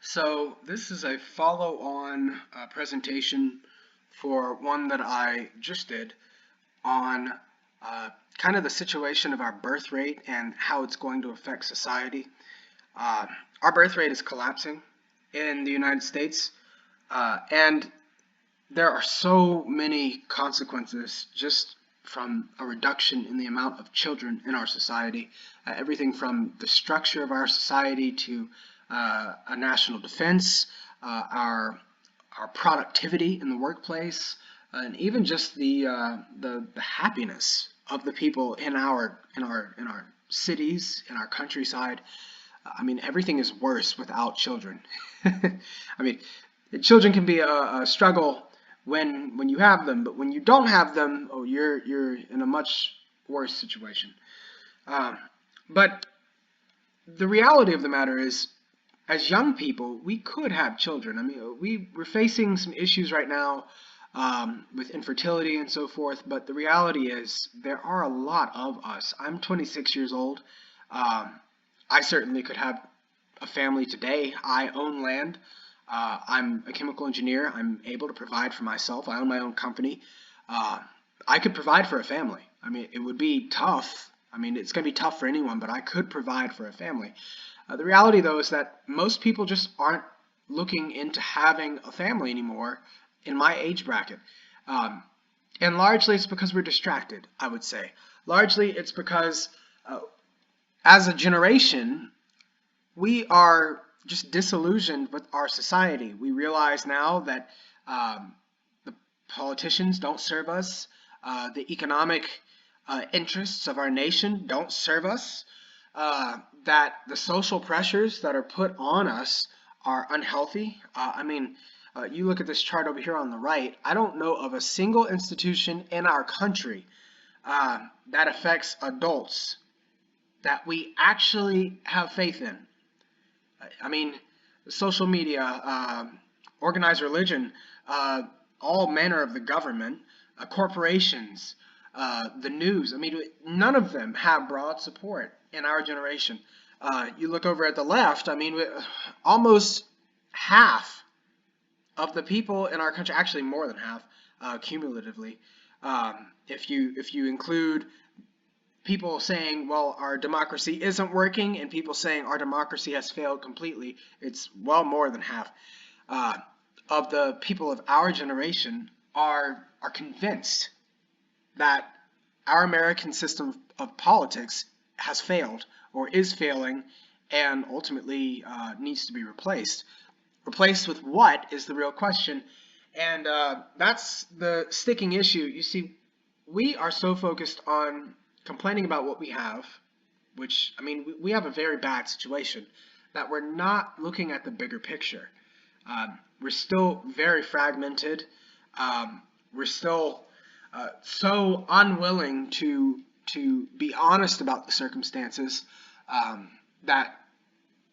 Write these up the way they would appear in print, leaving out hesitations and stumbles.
So this is a follow-on presentation for one that I just did on kind of the situation of our birth rate and how it's going to affect society. Uh, our birth rate is collapsing in the United States, and there are so many consequences just from a reduction in the amount of children in our society. Everything from the structure of our society to a national defense, our productivity in the workplace, and even just the happiness of the people in our cities, in our countryside. I mean, everything is worse without children. I mean, children can be a struggle when you have them, but when you don't have them, oh, you're in a much worse situation. Um, but the reality of the matter is, as young people, we could have children. I mean, we're facing some issues right now with infertility and so forth, but the reality is there are a lot of us. I'm 26 years old. Um, I certainly could have a family today. I own land. I'm a chemical engineer. I'm able to provide for myself. I own my own company. Uh, I could provide for a family. I mean, it would be tough. I mean, it's going to be tough for anyone, but I could provide for a family. The reality, though, is that most people just aren't looking into having a family anymore in my age bracket. Um, and largely it's because we're distracted, I would say. Largely it's because uh, as a generation, we are just disillusioned with our society. We realize now that um, the politicians don't serve us, the economic interests of our nation don't serve us, that the social pressures that are put on us are unhealthy. You look at this chart over here on the right, I don't know of a single institution in our country that affects adults that we actually have faith in. I mean, social media, organized religion, uh, all manner of the government, corporations, the news. I mean, none of them have broad support in our generation. You look over at the left, I mean, almost half of the people in our country, actually more than half, cumulatively, if you include people saying, well, our democracy isn't working, and people saying our democracy has failed completely, it's well more than half uh, of the people of our generation are convinced that our American system of politics has failed or is failing and ultimately needs to be replaced. Replaced with what is the real question. And that's the sticking issue. You see, we are so focused on complaining about what we have, which, I mean, we have a very bad situation, that we're not looking at the bigger picture. We're still very fragmented. We're still so unwilling to be honest about the circumstances that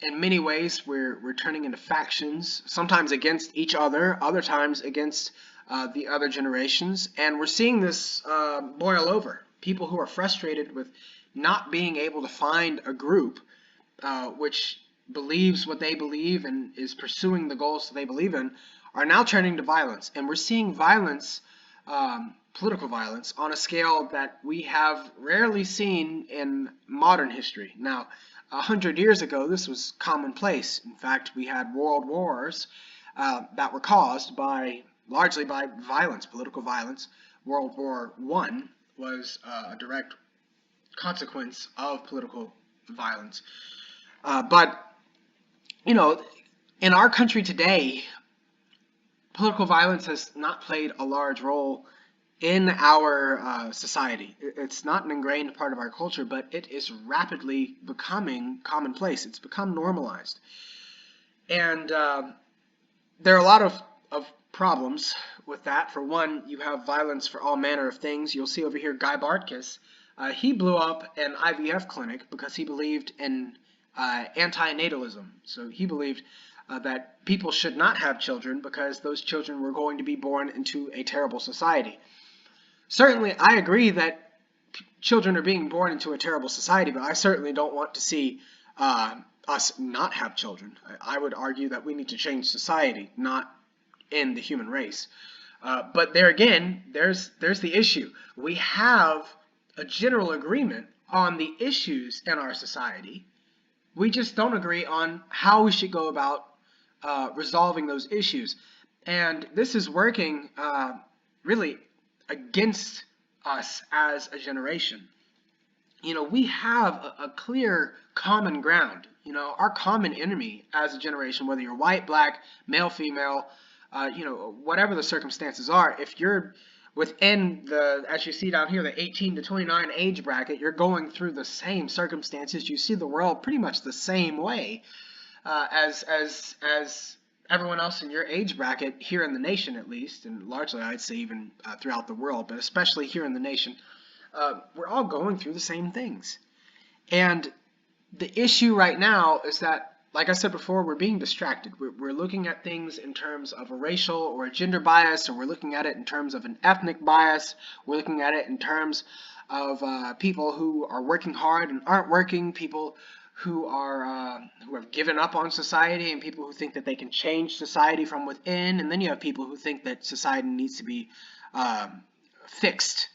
in many ways we're turning into factions, sometimes against each other, other times against the other generations, and we're seeing this boil over. People who are frustrated with not being able to find a group which believes what they believe and is pursuing the goals that they believe in are now turning to violence, and we're seeing violence, political violence, on a scale that we have rarely seen in modern history. Now, 100 years ago, this was commonplace. In fact, we had world wars that were caused largely by violence, political violence. World War I was a direct consequence of political violence. But, you know, in our country today, political violence has not played a large role in our society. It's not an ingrained part of our culture, but it is rapidly becoming commonplace. It's become normalized. And there are a lot of problems with that. For one, you have violence for all manner of things. You'll see over here Guy Bartkus. He blew up an IVF clinic because he believed in antinatalism. So he believed that people should not have children because those children were going to be born into a terrible society. Certainly, I agree that children are being born into a terrible society, but I certainly don't want to see us not have children. I would argue that we need to change society, not end the human race. But there again, there's the issue. We have a general agreement on the issues in our society. We just don't agree on how we should go about resolving those issues. And this is working really against us as a generation. We have a clear common ground. Our common enemy as a generation, whether you're white, black, male, female, whatever the circumstances are, if you're within as you see down here, the 18 to 29 age bracket, you're going through the same circumstances. You see the world pretty much the same way as everyone else in your age bracket here in the nation, at least, and largely I'd say even throughout the world, but especially here in the nation. We're all going through the same things. And the issue right now is that, like I said before, we're being distracted. We're looking at things in terms of a racial or a gender bias, or we're looking at it in terms of an ethnic bias. We're looking at it in terms of people who are working hard and aren't working, people who have given up on society, and people who think that they can change society from within. And then you have people who think that society needs to be fixed,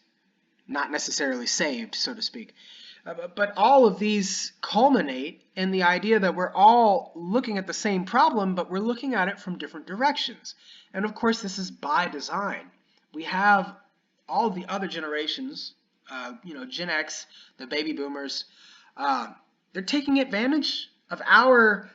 not necessarily saved, so to speak. But all of these culminate in the idea that we're all looking at the same problem, but we're looking at it from different directions. And of course, this is by design. We have all the other generations, Gen X, the baby boomers, they're taking advantage of our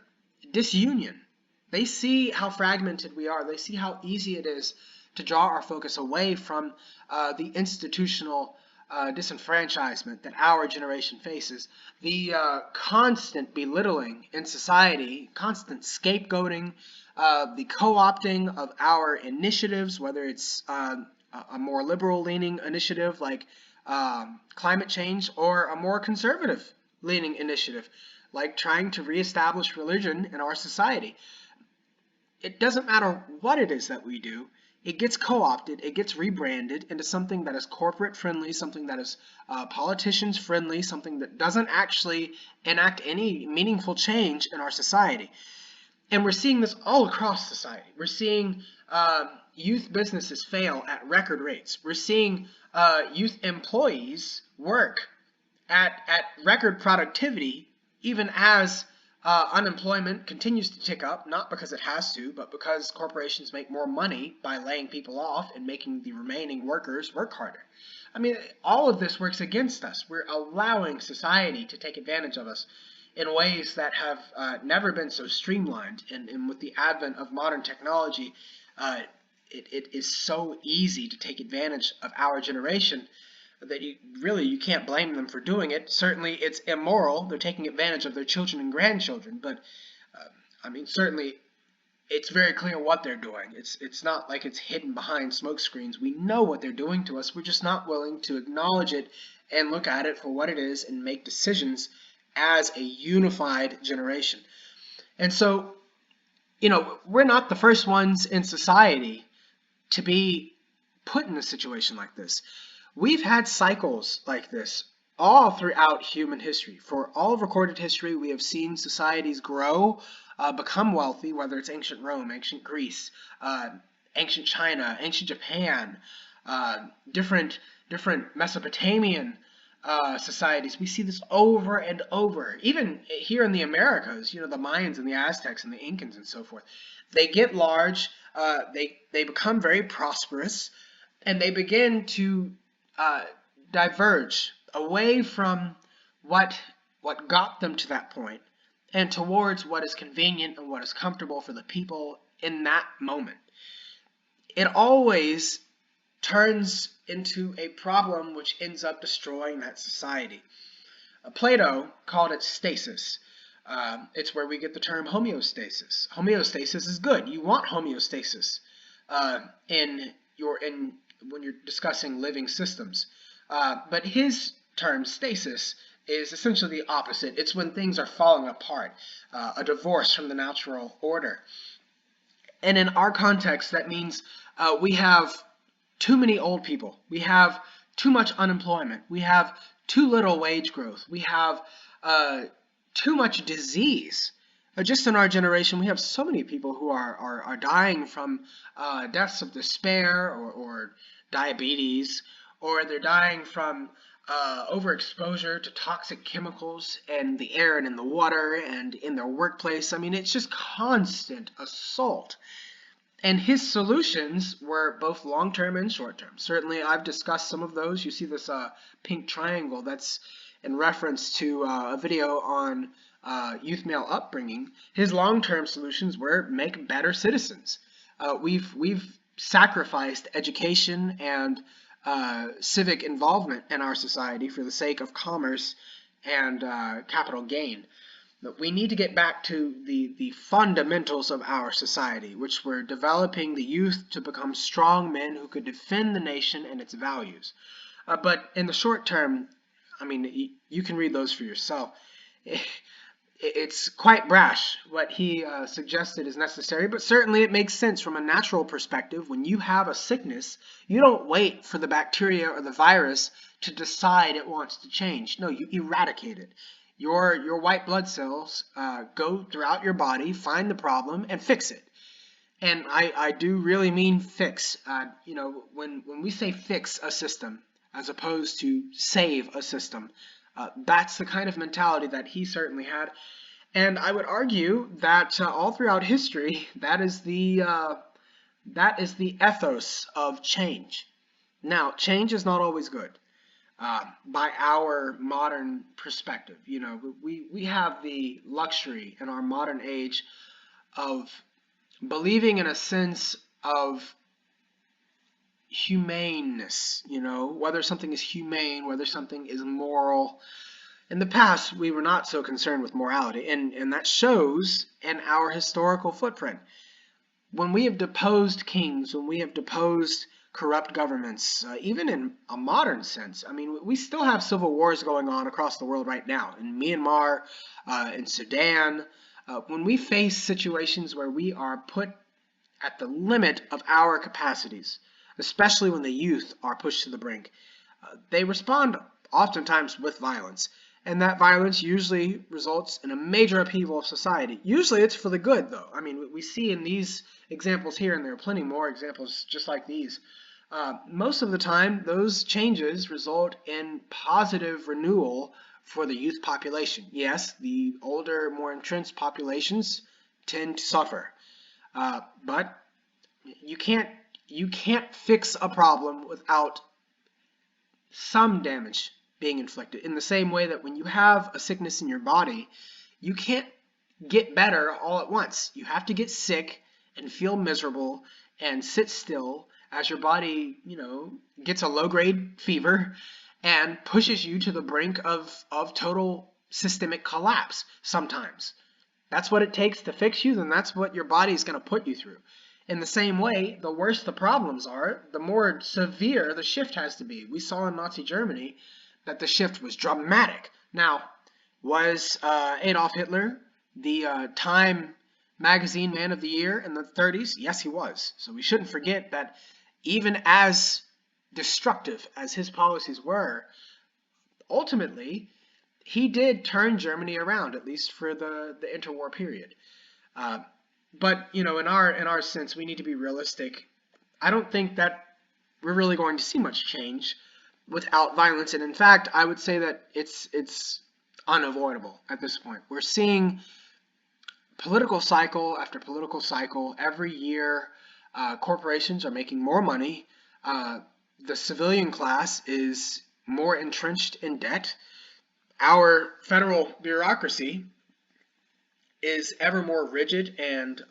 disunion. They see how fragmented we are. They see how easy it is to draw our focus away from the institutional disenfranchisement that our generation faces, the constant belittling in society, constant scapegoating, the co-opting of our initiatives, whether it's a more liberal-leaning initiative like climate change, or a more conservative-leaning initiative like trying to reestablish religion in our society. It doesn't matter what it is that we do. It gets co-opted, it gets rebranded into something that is corporate friendly, something that is politicians friendly, something that doesn't actually enact any meaningful change in our society. And we're seeing this all across society. We're seeing youth businesses fail at record rates. We're seeing youth employees work at record productivity, even as unemployment continues to tick up, not because it has to, but because corporations make more money by laying people off and making the remaining workers work harder. I mean, all of this works against us. We're allowing society to take advantage of us in ways that have never been so streamlined. And with the advent of modern technology, it is so easy to take advantage of our generation that you can't blame them for doing it. Certainly it's immoral. They're taking advantage of their children and grandchildren, but certainly it's very clear what they're doing. It's not like it's hidden behind smoke screens. We know what they're doing to us. We're just not willing to acknowledge it and look at it for what it is and make decisions as a unified generation. And so, we're not the first ones in society to be put in a situation like this. We've had cycles like this all throughout human history. For all of recorded history, we have seen societies grow, become wealthy, whether it's ancient Rome, ancient Greece, ancient China, ancient Japan, different Mesopotamian societies. We see this over and over. Even here in the Americas, the Mayans and the Aztecs and the Incans and so forth. They get large, they become very prosperous, and they begin to diverge away from what got them to that point and towards what is convenient and what is comfortable for the people in that moment. It always turns into a problem which ends up destroying that society. Plato called it stasis. It's where we get the term homeostasis. Homeostasis is good. You want homeostasis when you're discussing living systems. But his term, stasis, is essentially the opposite. It's when things are falling apart, a divorce from the natural order. And in our context, that means we have too many old people. We have too much unemployment. We have too little wage growth. We have too much disease. Just in our generation, we have so many people who are dying from deaths of despair or diabetes, or they're dying from overexposure to toxic chemicals in the air and in the water and in their workplace. I mean, it's just constant assault. And his solutions were both long-term and short-term. Certainly, I've discussed some of those. You see this pink triangle that's in reference to a video on youth male upbringing. His long-term solutions were make better citizens. We've sacrificed education and civic involvement in our society for the sake of commerce and capital gain. But we need to get back to the fundamentals of our society, which were developing the youth to become strong men who could defend the nation and its values. But in the short term, I mean, you can read those for yourself. It's quite brash what he suggested is necessary, but certainly it makes sense from a natural perspective. When you have a sickness, you don't wait for the bacteria or the virus to decide it wants to change. No, you eradicate it. Your white blood cells go throughout your body, find the problem, and fix it. And I do really mean fix. When we say fix a system as opposed to save a system, that's the kind of mentality that he certainly had. And I would argue that all throughout history, that is the ethos of change. Now, change is not always good. By our modern perspective. We have the luxury in our modern age of believing in a sense of humaneness, whether something is humane, whether something is moral. In the past, we were not so concerned with morality, and that shows in our historical footprint. When we have deposed kings, when we have deposed corrupt governments, even in a modern sense. I mean, we still have civil wars going on across the world right now, in Myanmar, in Sudan. When we face situations where we are put at the limit of our capacities, especially when the youth are pushed to the brink, they respond oftentimes with violence. And that violence usually results in a major upheaval of society. Usually it's for the good, though. I mean, we see in these examples here, and there are plenty more examples just like these, most of the time, those changes result in positive renewal for the youth population. Yes, the older, more entrenched populations tend to suffer, but you can't fix a problem without some damage being inflicted. In the same way that when you have a sickness in your body, you can't get better all at once. You have to get sick and feel miserable and sit still as your body, gets a low-grade fever and pushes you to the brink of total systemic collapse sometimes. That's what it takes to fix you, then that's what your body is going to put you through. In the same way, the worse the problems are, the more severe the shift has to be. We saw in Nazi Germany that the shift was dramatic. Now, was Adolf Hitler the Time Magazine Man of the Year in the 30s? Yes, he was. So we shouldn't forget that even as destructive as his policies were, ultimately, he did turn Germany around, at least for the interwar period. But in our sense, we need to be realistic. I don't think that we're really going to see much change without violence, and in fact, I would say that it's unavoidable at this point. We're seeing political cycle after political cycle. Every year, corporations are making more money. The civilian class is more entrenched in debt. Our federal bureaucracy is ever more rigid and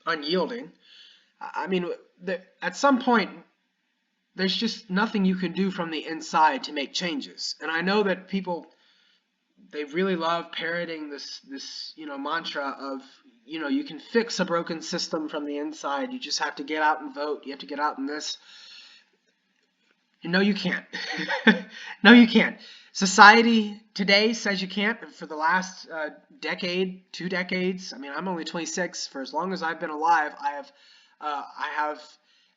unyielding. I mean, at some point, there's just nothing you can do from the inside to make changes. And I know that people, they really love parroting this mantra of, you can fix a broken system from the inside. You just have to get out and vote. You have to get out in this. No, you can't. No, you can't. Society today says you can't. And for the last decade, 2 decades, I mean, I'm only 26. For as long as I've been alive, I have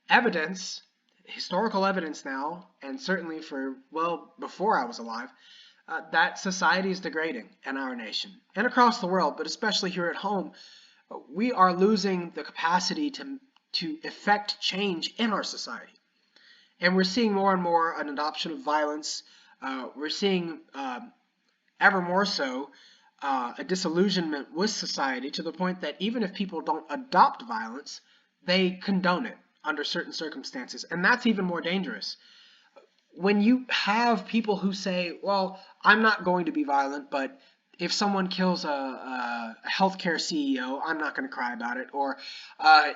evidence, historical evidence now, and certainly for, well, before I was alive, that society is degrading in our nation and across the world, but especially here at home. We are losing the capacity to effect change in our society. And we're seeing more and more an adoption of violence. We're seeing ever more so a disillusionment with society to the point that even if people don't adopt violence, they condone it under certain circumstances. And that's even more dangerous. When you have people who say, well, I'm not going to be violent, but if someone kills a healthcare CEO, I'm not going to cry about it. Or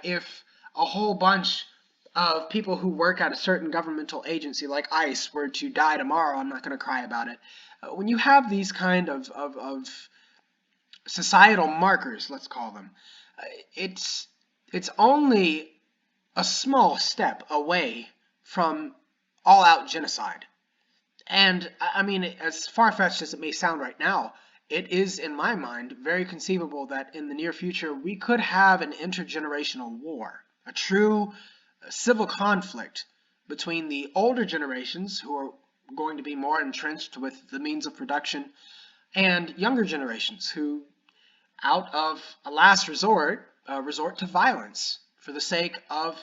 if a whole bunch of people who work at a certain governmental agency like ICE were to die tomorrow, I'm not going to cry about it. When you have these kind of societal markers, let's call them, it's only a small step away from all-out genocide. And I mean, as far-fetched as it may sound right now, it is, in my mind, very conceivable that in the near future we could have an intergenerational war, a true civil conflict between the older generations, who are going to be more entrenched with the means of production, and younger generations who, out of a last resort, resort to violence for the sake of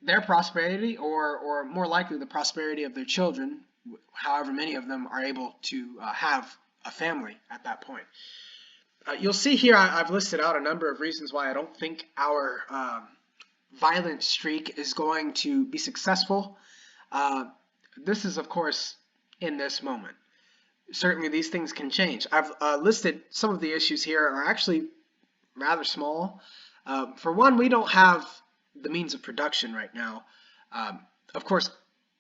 their prosperity, or more likely the prosperity of their children, however many of them are able to have a family at that point. You'll see here I've listed out a number of reasons why I don't think our violent streak is going to be successful. This is, of course, in this moment. Certainly these things can change. I've listed some of the issues here are actually rather small. For one, we don't have the means of production right now. Of course,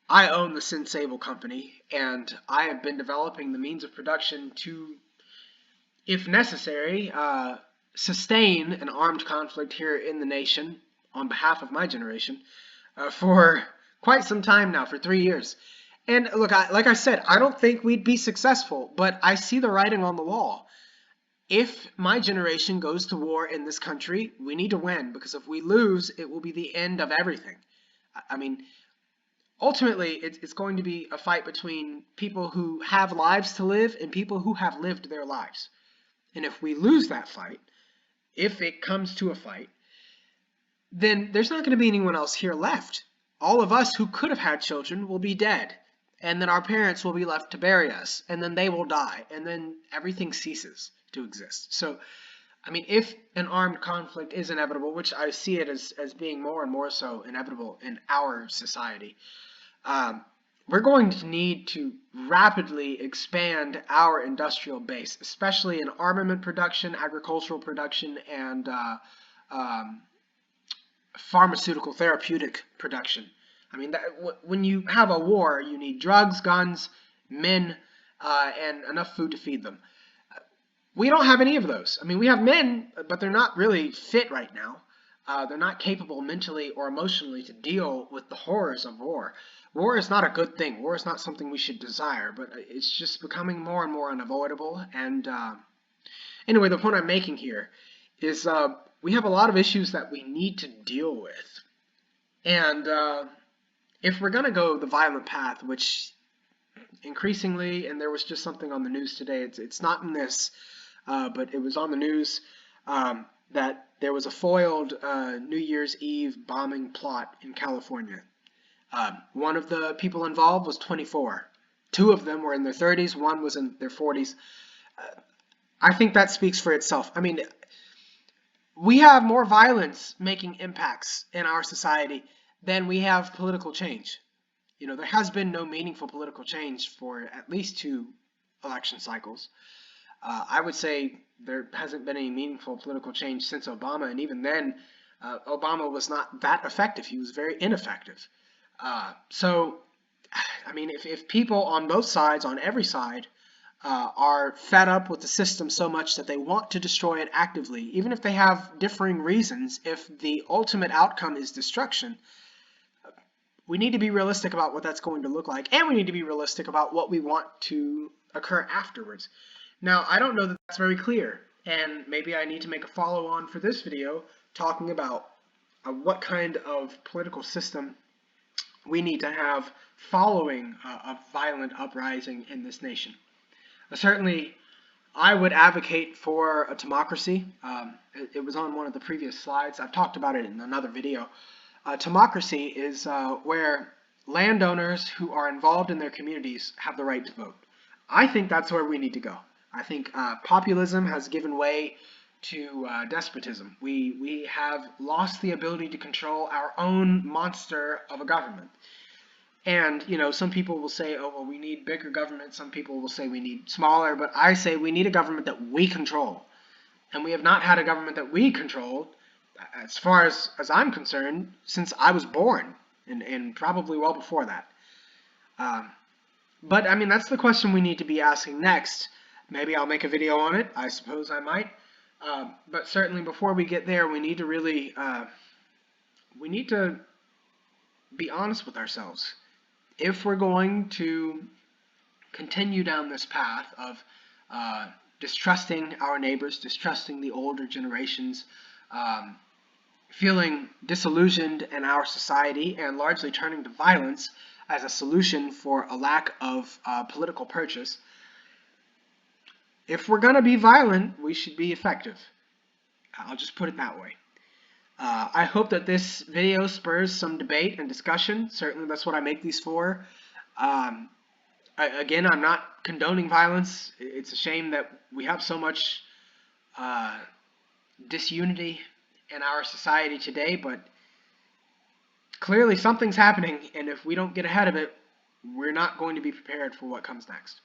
I own the Sin Sable company, and I have been developing the means of production to, if necessary, sustain an armed conflict here in the nation on behalf of my generation for quite some time now, for 3 years. And look, like I said, I don't think we'd be successful, but I see the writing on the wall. If my generation goes to war in this country, we need to win, because if we lose, it will be the end of everything. I mean, ultimately, it's going to be a fight between people who have lives to live and people who have lived their lives. And if we lose that fight, if it comes to a fight, then there's not going to be anyone else here left. All of us who could have had children will be dead. And then our parents will be left to bury us, and then they will die, and then everything ceases to exist. So, I mean, if an armed conflict is inevitable, which I see it as being more and more so inevitable in our society, we're going to need to rapidly expand our industrial base, especially in armament production, agricultural production, and pharmaceutical therapeutic production. I mean, when you have a war, you need drugs, guns, men, and enough food to feed them. We don't have any of those. I mean, we have men, but they're not really fit right now. They're not capable mentally or emotionally to deal with the horrors of war. War is not a good thing. War is not something we should desire, but it's just becoming more and more unavoidable. And anyway, the point I'm making here is we have a lot of issues that we need to deal with. And if we're going to go the violent path, which increasingly, and there was just something on the news today, it's not in this, but it was on the news, that there was a foiled New Year's Eve bombing plot in California. One of the people involved was 24. Two of them were in their 30s, one was in their 40s. I think that speaks for itself. I mean, we have more violence making impacts in our society than we have political change. You know, there has been no meaningful political change for at least 2 election cycles. I would say there hasn't been any meaningful political change since Obama, and even then, Obama was not that effective. He was very ineffective. So, I mean, if people on both sides, on every side, are fed up with the system so much that they want to destroy it actively, even if they have differing reasons, if the ultimate outcome is destruction, we need to be realistic about what that's going to look like, and we need to be realistic about what we want to occur afterwards. Now, I don't know that that's very clear, and maybe I need to make a follow-on for this video talking about what kind of political system we need to have following a violent uprising in this nation. Certainly, I would advocate for a democracy. It was on one of the previous slides. I've talked about it in another video. Democracy is where landowners who are involved in their communities have the right to vote. I think that's where we need to go. I think populism has given way to despotism. We have lost the ability to control our own monster of a government. And, some people will say, oh, well, we need bigger government. Some people will say we need smaller. But I say we need a government that we control. And we have not had a government that we controlled, as far as I'm concerned, since I was born, and probably well before that. But, I mean, that's the question we need to be asking next. Maybe I'll make a video on it. I suppose I might. But certainly before we get there, we need to really, we need to be honest with ourselves. If we're going to continue down this path of distrusting our neighbors, distrusting the older generations, feeling disillusioned in our society, and largely turning to violence as a solution for a lack of political purchase, if we're going to be violent, we should be effective. I'll just put it that way. I hope that this video spurs some debate and discussion. Certainly that's what I make these for. Again, I'm not condoning violence. It's a shame that we have so much disunity in our society today, but clearly something's happening, and if we don't get ahead of it, we're not going to be prepared for what comes next.